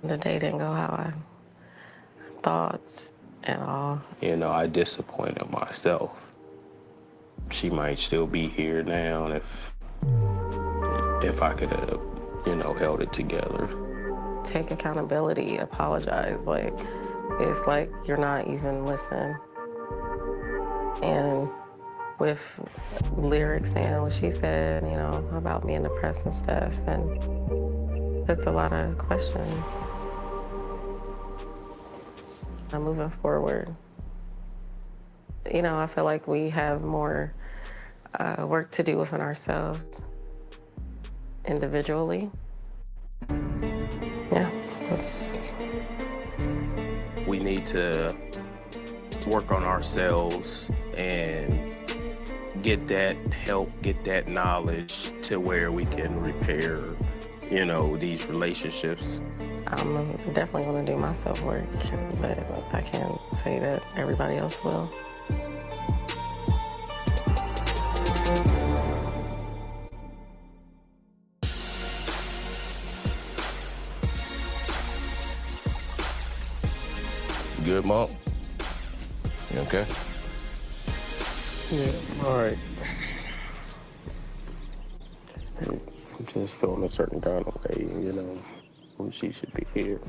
The day didn't go how I thought at all. You know, I disappointed myself. She might still be here now if I could have, you know, held it together. Take accountability, apologize. Like, it's like you're not even listening. And with lyrics and what she said, you know, about being depressed and stuff, and that's a lot of questions. I'm moving forward. You know, I feel like we have more work to do within ourselves individually. Yeah, that's. We need to work on ourselves and get that help, get that knowledge to where we can repair, these relationships. I'm definitely going to do my self-work, but I can't say that everybody else will. Good, Mom? You okay? Yeah, all right. I'm just feeling a certain kind of way, when she should be here,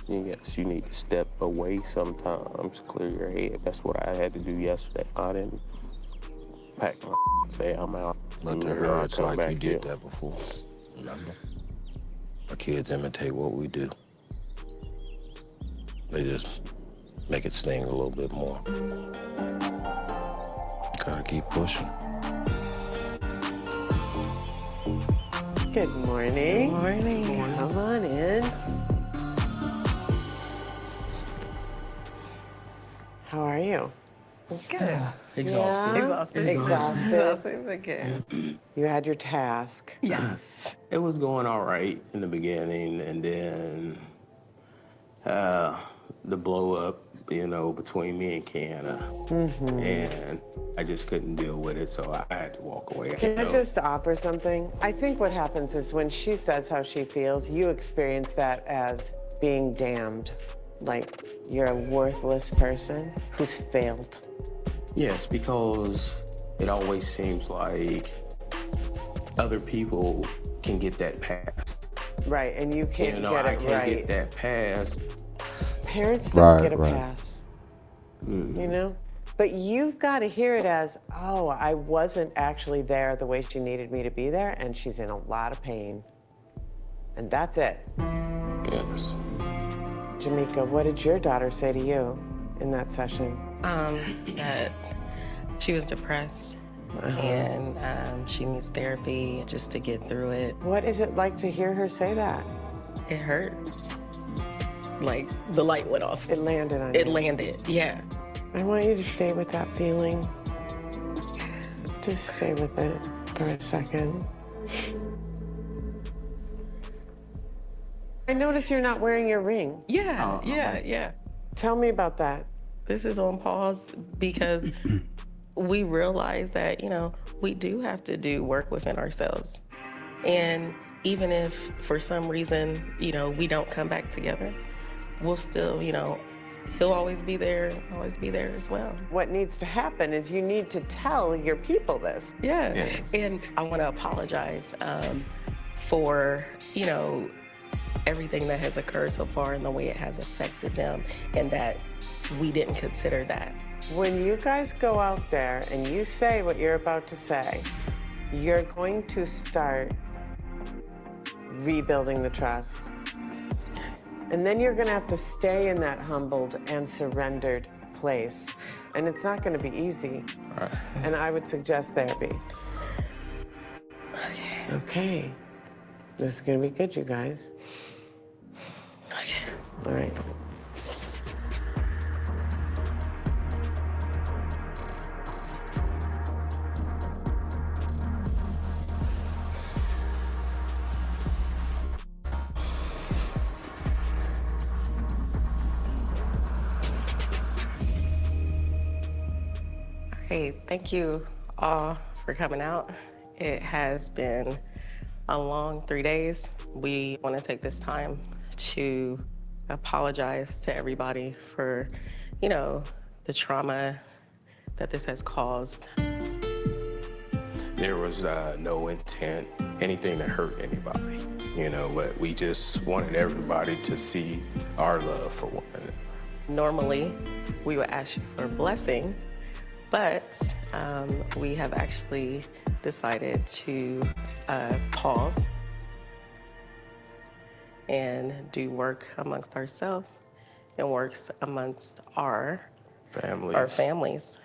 Yes, you need to step away sometimes, clear your head. That's what I had to do yesterday. I didn't pack my say I'm out. But to her, it's like you did that before. Remember? Our kids imitate what we do. They just make it sting a little bit more. Gotta keep pushing. Good morning. Good morning. Come on in. How are you? Good. Exhausted. Yeah? Exhausted, but good. You had your task. Yes. It was going all right in the beginning, and then the blow up, between me and Kiana. And I just couldn't deal with it, so I had to walk away. Can I just offer something? I think what happens is when she says how she feels, you experience that as being damned. Like you're a worthless person who's failed. Yes, because it always seems like other people can get that pass. Right, and you can't get I it can't right. get that pass. Parents don't get a Right. pass, But you've got to hear it as, oh, I wasn't actually there the way she needed me to be there, and she's in a lot of pain. And that's it. Yes. Jamaica, what did your daughter say to you in that session? That she was depressed and she needs therapy just to get through it. What is it like to hear her say that? It hurt. Like the light went off. It landed on you. It landed, yeah. I want you to stay with that feeling. Just stay with it for a second. I notice you're not wearing your ring. Yeah. Tell me about that. This is on pause because we realize that, we do have to do work within ourselves. And even if for some reason, we don't come back together, we'll still, he'll always be there as well. What needs to happen is you need to tell your people this. Yeah. Yes. And I want to apologize for, everything that has occurred so far and the way it has affected them, and that we didn't consider that. When you guys go out there and you say what you're about to say, you're going to start rebuilding the trust. And then you're gonna have to stay in that humbled and surrendered place. And it's not gonna be easy. Right. And I would suggest therapy. Okay. This is gonna be good, you guys. Okay. All right. Hey, thank you all for coming out. It has been a long 3 days. We want to take this time to apologize to everybody for, the trauma that this has caused. There was no intent, anything to hurt anybody, but we just wanted everybody to see our love for one another. Normally, we would ask you for a blessing, but we have actually decided to pause and do work amongst ourselves and works amongst our Families. families.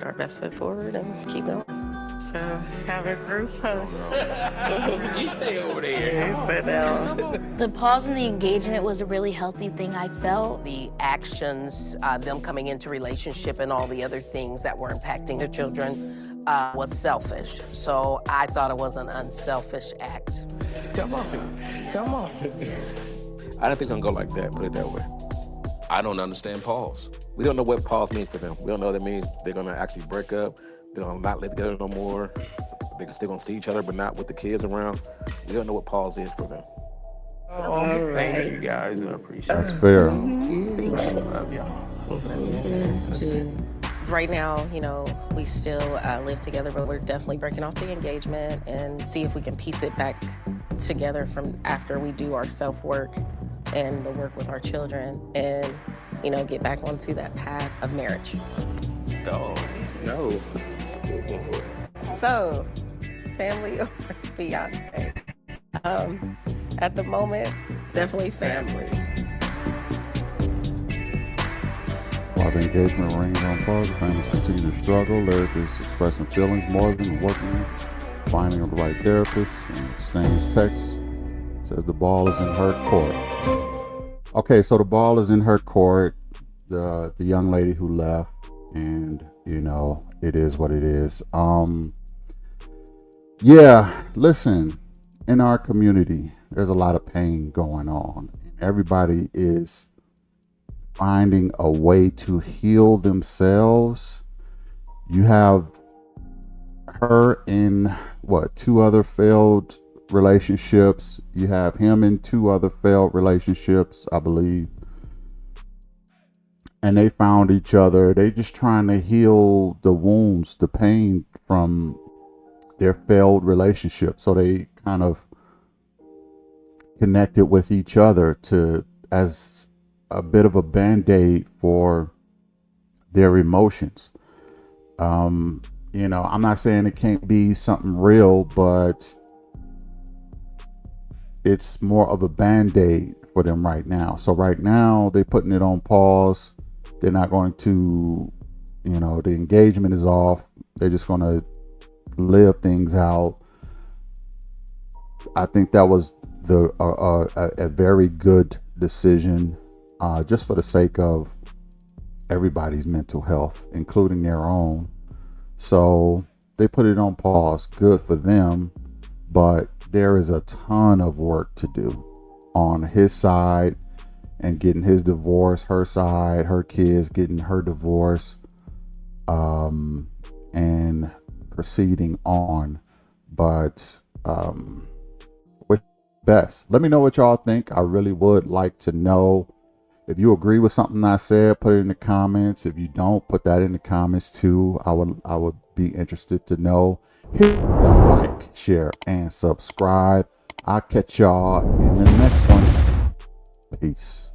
put our best foot forward and keep going. So have a group hug. You stay over there. Sit down. The pause in the engagement was a really healthy thing, I felt. The actions, them coming into relationship and all the other things that were impacting the children was selfish. So I thought it was an unselfish act. Come on. Come on. I don't think it's gonna go like that, put it that way. I don't understand pause. We don't know what pause means for them. We don't know what it means. They're gonna actually break up. They're gonna not live together no more. They're still gonna see each other, but not with the kids around. We don't know what pause is for them. Oh, thank you guys. I appreciate That's it. fair. Love y'all. Right now, you know, we still live together, but we're definitely breaking off the engagement and see if we can piece it back together from after we do our self-work and the work with our children and, you know, get back onto that path of marriage. Oh, no. So, family or fiance? At the moment, it's definitely family. While the engagement rings on pause, the families continue to struggle. Lyric is expressing feelings more than working, finding the right therapist, and exchange texts. Says the ball is in her court. Okay, so the ball is in her court. The young lady who left, and you know, it is what it is. Yeah, listen, in our community, there's a lot of pain going on. Everybody is finding a way to heal themselves. You have her in two other failed relationships. You have him in 2 other failed relationships, I believe. And they found each other. They just trying to heal the wounds, the pain from their failed relationship. So they kind of connected with each other to as a bit of a band-aid for their emotions. You know, I'm not saying it can't be something real, but it's more of a band-aid for them right now. So right now they're putting it on pause. They're not going to, you know, the engagement is off. They're just going to live things out. I think that was a very good decision, just for the sake of everybody's mental health, including their own. So they put it on pause. Good for them, but there is a ton of work to do on his side and getting his divorce, her side, her kids getting her divorce, and proceeding on. But with best, let me know what y'all think. I really would like to know. If you agree with something I said, put it in the comments. If you don't, put that in the comments too. I would be interested to know. Hit the like, share, and subscribe. I'll catch y'all in the next one. Peace.